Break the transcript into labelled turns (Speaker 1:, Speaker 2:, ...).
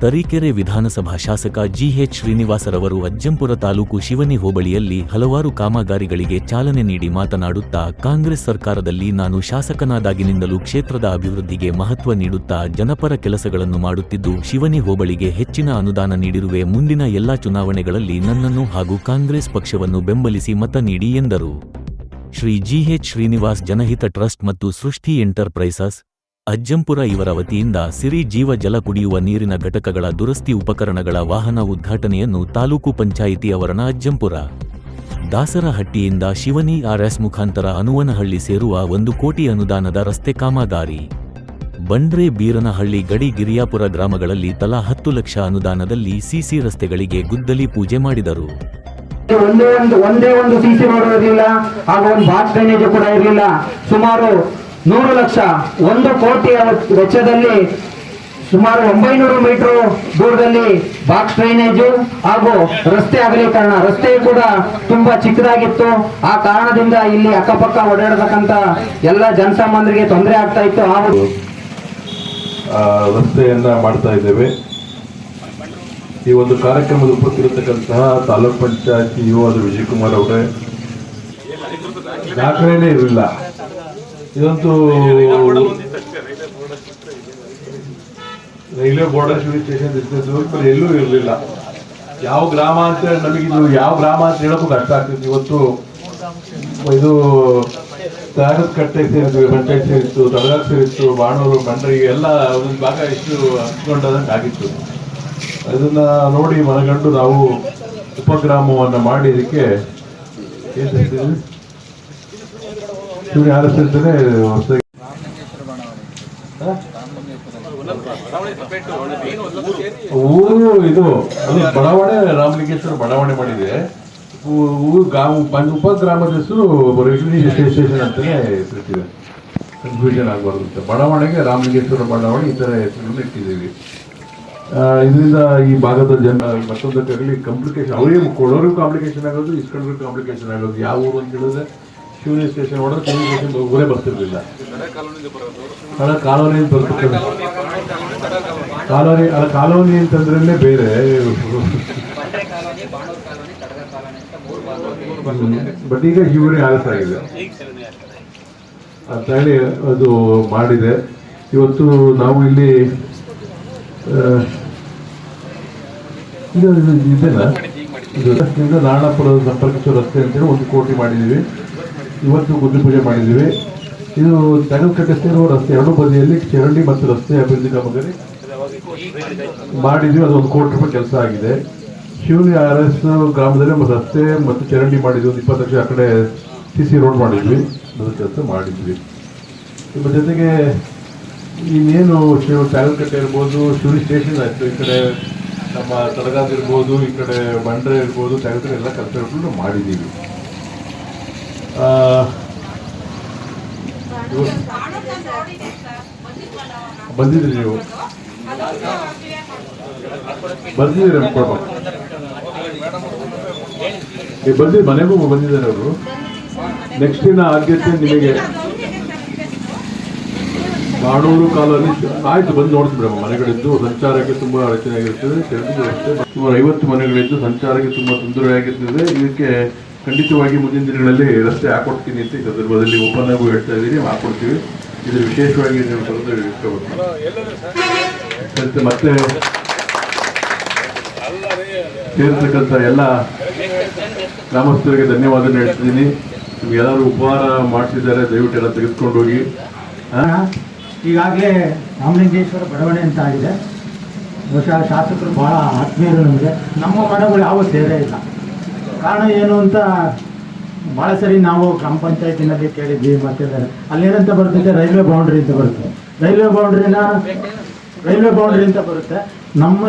Speaker 1: ತರೀಕೆರೆ ವಿಧಾನಸಭಾ ಶಾಸಕ ಜಿಎಚ್ ಶ್ರೀನಿವಾಸರವರು ಅಜ್ಜಂಪುರ ತಾಲೂಕು ಶಿವನಿ ಹೋಬಳಿಯಲ್ಲಿ ಹಲವಾರು ಕಾಮಗಾರಿಗಳಿಗೆ ಚಾಲನೆ ನೀಡಿ ಮಾತನಾಡುತ್ತಾ, ಕಾಂಗ್ರೆಸ್ ಸರ್ಕಾರದಲ್ಲಿ ನಾನು ಶಾಸಕನಾದಾಗಿನಿಂದಲೂ ಕ್ಷೇತ್ರದ ಅಭಿವೃದ್ಧಿಗೆ ಮಹತ್ವ ನೀಡುತ್ತಾ ಜನಪರ ಕೆಲಸಗಳನ್ನು ಮಾಡುತ್ತಿದ್ದು, ಶಿವನಿ ಹೋಬಳಿಗೆ ಹೆಚ್ಚಿನ ಅನುದಾನ ನೀಡಿರುವೆ. ಮುಂದಿನ ಎಲ್ಲಾ ಚುನಾವಣೆಗಳಲ್ಲಿ ನನ್ನನ್ನು ಹಾಗೂ ಕಾಂಗ್ರೆಸ್ ಪಕ್ಷವನ್ನು ಬೆಂಬಲಿಸಿ ಮತ ನೀಡಿ ಎಂದರು. ಶ್ರೀ ಜಿಎಚ್ ಶ್ರೀನಿವಾಸ್ ಜನಹಿತ ಟ್ರಸ್ಟ್ ಮತ್ತು ಸೃಷ್ಟಿ ಎಂಟರ್ಪ್ರೈಸಸ್ ಅಜ್ಜಂಪುರ ಇವರ ವತಿಯಿಂದ ಸಿರಿ ಜೀವ ಜಲ ಕುಡಿಯುವ ನೀರಿನ ಘಟಕಗಳ ದುರಸ್ತಿ ಉಪಕರಣಗಳ ವಾಹನ ಉದ್ಘಾಟನೆಯನ್ನು ತಾಲೂಕು ಪಂಚಾಯಿತಿ ಆವರಣ ಅಜ್ಜಂಪುರ ದಾಸರಹಟ್ಟಿಯಿಂದ ಶಿವನಿ ಆರ್ಎಸ್ ಮುಖಾಂತರ ಅನುವನಹಳ್ಳಿ ಸೇರುವ 1 ಕೋಟಿ ಅನುದಾನದ ರಸ್ತೆ ಕಾಮಗಾರಿ. ಬಂಡ್ರೆ ಬೀರನಹಳ್ಳಿ ಗಡಿ ಗಿರಿಯಾಪುರ ಗ್ರಾಮಗಳಲ್ಲಿ ತಲಾ 10 ಲಕ್ಷ ಅನುದಾನದಲ್ಲಿ ಸಿಸಿ ರಸ್ತೆಗಳಿಗೆ ಗುದ್ದಲಿ ಪೂಜೆ ಮಾಡಿದರು.
Speaker 2: ಒಂದೇ ಒಂದು ಸಿಸಿ ರೋಡ್ ಇರಲಿಲ್ಲ, ಹಾಗೂ ಒಂದು ಬಾಕ್ಸ್ ಡ್ರೈನೇಜ್ ಕೂಡ ಇರಲಿಲ್ಲ. ಸುಮಾರು 100 ಲಕ್ಷ 1 ಕೋಟಿ ವೆಚ್ಚದಲ್ಲಿ ಸುಮಾರು 900 ಮೀಟರ್ ದೂರದಲ್ಲಿ ಬಾಕ್ಸ್ ಡ್ರೈನೇಜು ಹಾಗೂ ರಸ್ತೆ ಅಗಲೀಕರಣ. ರಸ್ತೆ ಕೂಡ ತುಂಬಾ ಚಿಕ್ಕದಾಗಿತ್ತು. ಆ ಕಾರಣದಿಂದ ಇಲ್ಲಿ ಅಕ್ಕಪಕ್ಕ ಓಡಾಡತಕ್ಕಂತ ಎಲ್ಲ ಜನಸಾಮಾನ್ಯರಿಗೆ ತೊಂದರೆ ಆಗ್ತಾ ಇತ್ತು.
Speaker 3: ರಸ್ತೆಯನ್ನ ಮಾಡ್ತಾ ಇದ್ದೇವೆ. ಈ ಒಂದು ಕಾರ್ಯಕ್ರಮದ ಉಪಸ್ಥಿರತಕ್ಕಂತಹ ತಾಲೂಕ್ ಪಂಚಾಯತಿ ಯುವ ವಿಜಯಕುಮಾರ್ ಅವರೇ, ದಾಖಲೆನೇ ಇರಲಿಲ್ಲ. ಇದಂತೂ ರೈಲ್ವೆ ಬಾರ್ಡರ್ ಶಿವನಿ ಸ್ಟೇಷನ್ ಇರ್ತಿದ್ದು ಎಲ್ಲೂ ಇರಲಿಲ್ಲ. ಯಾವ ಗ್ರಾಮ ಅಂತ ನಮಗಿದು ಯಾವ ಗ್ರಾಮ ಅಂತ ಹೇಳೋಕ್ಕೂ ಕಷ್ಟ ಆಗ್ತಿತ್ತು. ಇವತ್ತು ಇದು ತಾರಕಟ್ಟೆ ಸೇರಿದ್ವಿ, ಪಂಚಾಯತ್ ಸೇರಿತ್ತು, ತಳಗಾಗ್ ಸೇರಿತ್ತು, ಬಾಣೂರು, ಬಂಡ್ರಿ ಎಲ್ಲ ಒಂದೊಂದು ಭಾಗ ಇಷ್ಟು ಹಂಚ್ಕೊಂಡಂಗೆ ಆಗಿತ್ತು. ಅದನ್ನ ನೋಡಿ ಮನಗಂಡು ನಾವು ಉಪಗ್ರಾಮವನ್ನು ಮಾಡಿ ಇದಕ್ಕೆ ಏನು ಹೇಳ್ತೀವಿ, ಶಿವನಿ ಆರಿಸಿರ್ತೇನೆ ಊರು ಇದು ಅದು ಬಡಾವಣೆ ರಾಮಲಿಂಗೇಶ್ವರ ಬಡಾವಣೆ ಮಾಡಿದೆ. ಉಪಗ್ರಾಮದ ಹೆಸರು ಶಿವನಿ ಸ್ಟೇಷನ್ ಅಂತಾನೆ ಇಟ್ಟಿದೆ, ಕನ್ಫ್ಯೂಷನ್ ಆಗಬಾರ್ದು ಅಂತ. ಬಡಾವಣೆಗೆ ರಾಮಲಿಂಗೇಶ್ವರ ಬಡಾವಣೆ ಈ ತರ ಹೆಸರನ್ನು ಇಟ್ಟಿದ್ದೀವಿ. ಇದರಿಂದ ಈ ಭಾಗದ ಜನ ಮತ್ತೊಂದಕ್ಕಾಗಲಿ ಕಾಂಪ್ಲಿಕೇಶನ್, ಅವರಿಗೆ ಕೊಡೋರಿಗೂ ಕಾಂಪ್ಲಿಕೇಶನ್ ಆಗೋದು, ಇಸ್ಕೊಂಡ್ರಿಗೂ ಕಾಂಪ್ಲಿಕೇಶನ್ ಆಗೋದು. ಯಾವ ಊರು ಅಂತ ಹೇಳಿದ್ರೆ ಶಿವನಿ ಸ್ಟೇಷನ್ ಹೊಡೆದ್ರೆ ಶಿವನಿ ಸ್ಟೇಷನ್ ಊರೇ ಬರ್ತಿರ್ಲಿಲ್ಲ. ಹಳ ಕಾಲೋನಿ ಅಂತ ಬರ್ತದೆ. ಕಾಲೋನಿ ಅಂತಂದ್ರೆ ಬೇರೆ, ಬಟ್ ಈಗ ಶಿವನಿ ಆಲಸ್ ಆಗಿದೆ ಅಂತ ಹೇಳಿ ಅದು ಮಾಡಿದೆ. ಇವತ್ತು ನಾವು ಇಲ್ಲಿ ಇದೆಲ್ಲ ಇದು ನಾರಾಯಣಪುರದ ಸಂಪರ್ಕಿಸುವ ರಸ್ತೆ ಅಂತೇಳಿ 1 ಕೋಟಿ ಮಾಡಿದ್ದೀವಿ. ಇವತ್ತು ಗುದ್ದಿ ಪೂಜೆ ಮಾಡಿದ್ದೀವಿ. ಇದು ತಗಲ್ಕಟ್ಟೆ ಸೇರುವ ರಸ್ತೆ 2 ಬದಿಯಲ್ಲಿ ಚರಂಡಿ ಮತ್ತು ರಸ್ತೆ ಅಭಿವೃದ್ಧಿ ಕಾಮಗಾರಿ ಮಾಡಿದ್ವಿ. ಅದು 1 ಕೋಟಿ ರೂಪಾಯಿ ಕೆಲಸ ಆಗಿದೆ. ಶಿವನಿ ಆರ್ಎಸ್ ಗ್ರಾಮದಲ್ಲಿ ರಸ್ತೆ ಮತ್ತು ಚರಂಡಿ ಮಾಡಿದ್ವಿ. 20 ಲಕ್ಷ ಆ ಕಡೆ ಸಿಸಿ ರೋಡ್ ಮಾಡಿದ್ವಿ. ಅದರ ಕೆಲಸ ಮಾಡಿದ್ವಿ. ಇದ್ರ ಜೊತೆಗೆ ಇನ್ನೇನು ತಗಲ್ಕಟ್ಟೆ ಇರ್ಬೋದು, ಶಿವನಿ ಸ್ಟೇಷನ್ ಆಯಿತು, ಈ ಕಡೆ ನಮ್ಮ ತಡಗಾದ ಇರ್ಬೋದು, ಈ ಕಡೆ ಬಂಡ್ರೆ ಇರ್ಬೋದು, ತಗಲ್ಕಟ್ಟೆ ಎಲ್ಲ ಕೆಲಸಗಳನ್ನು ಮಾಡಿದ್ದೀವಿ. ಬಂದಿದ್ರಿ ನೀವು? ಬಂದಿದ್ದೀರಿ ಬಂದಿದ್ದು ಮನೆಗೂ ಬಂದಿದ್ದಾರೆ ಅವರು. ನೆಕ್ಸ್ಟಿನ ಆದ್ಯತೆ ನಿಮಗೆ ಬಾಣೂರು ಕಾಲೋನಿ ಆಯ್ತು, ಬಂದು ನೋಡ್ತಿದ್ರಮ್ಮ. ಮನೆಗಳಿದ್ದು ಸಂಚಾರಕ್ಕೆ ತುಂಬಾ ಅಡಚಣೆಯಾಗಿರ್ತದೆ. ಸುಮಾರು 50 ಮನೆಗಳಿದ್ದು ಸಂಚಾರಕ್ಕೆ ತುಂಬಾ ತೊಂದರೆಯಾಗಿರ್ತದೆ. ಇದಕ್ಕೆ ಖಂಡಿತವಾಗಿ ಮುಂದಿನ ದಿನಗಳಲ್ಲಿ ರಸ್ತೆ ಹಾಕೊಡ್ತೀನಿ ಅಂತ ಈ ಸಂದರ್ಭದಲ್ಲಿ ಓಪನ್ ಆಗಿ ಹೇಳ್ತಾ ಇದ್ದೀನಿ. ಹಾಕೊಡ್ತೀವಿ. ಇದು ವಿಶೇಷವಾಗಿ ನೀವು ಮತ್ತೆ ಸೇರ್ತಕ್ಕಂಥ ಎಲ್ಲ ಗ್ರಾಮಸ್ಥರಿಗೆ ಧನ್ಯವಾದ ಹೇಳ್ತಿದ್ದೀನಿ. ನಿಮ್ಗೆ ಎಲ್ಲರೂ ಉಪಹಾರ ಮಾಡಿಸಿದ್ದಾರೆ, ದಯವಿಟ್ಟು ಎಲ್ಲ ತೆಗೆದುಕೊಂಡು ಹೋಗಿ.
Speaker 4: ಈಗಾಗಲೇ ರಾಮಲಿಂಗೇಶ್ವರ ಬಡಾವಣೆ ಅಂತ ಆಗಿದೆ. ಬಹುಶಃ ಶಾಸಕರು ಭಾಳ ಆತ್ಮೀಯರು ನಮಗೆ. ನಮ್ಮ ಮನೆಗಳು ಯಾವ ಸೇರೇ ಇಲ್ಲ. ಕಾರಣ ಏನು ಅಂತ ಭಾಳ ಸರಿ ನಾವು ಗ್ರಾಮ ಪಂಚಾಯತಿನಲ್ಲಿ ಕೇಳಿದ್ವಿ. ಮತ್ತೆ ಅಲ್ಲೇನಂತ ಬರ್ತೈತೆ, ರೈಲ್ವೆ ಬೌಂಡ್ರಿ ಅಂತ ಬರುತ್ತೆ. ರೈಲ್ವೆ ಬೌಂಡ್ರಿ ಅಂತ ಬರುತ್ತೆ. ನಮ್ಮ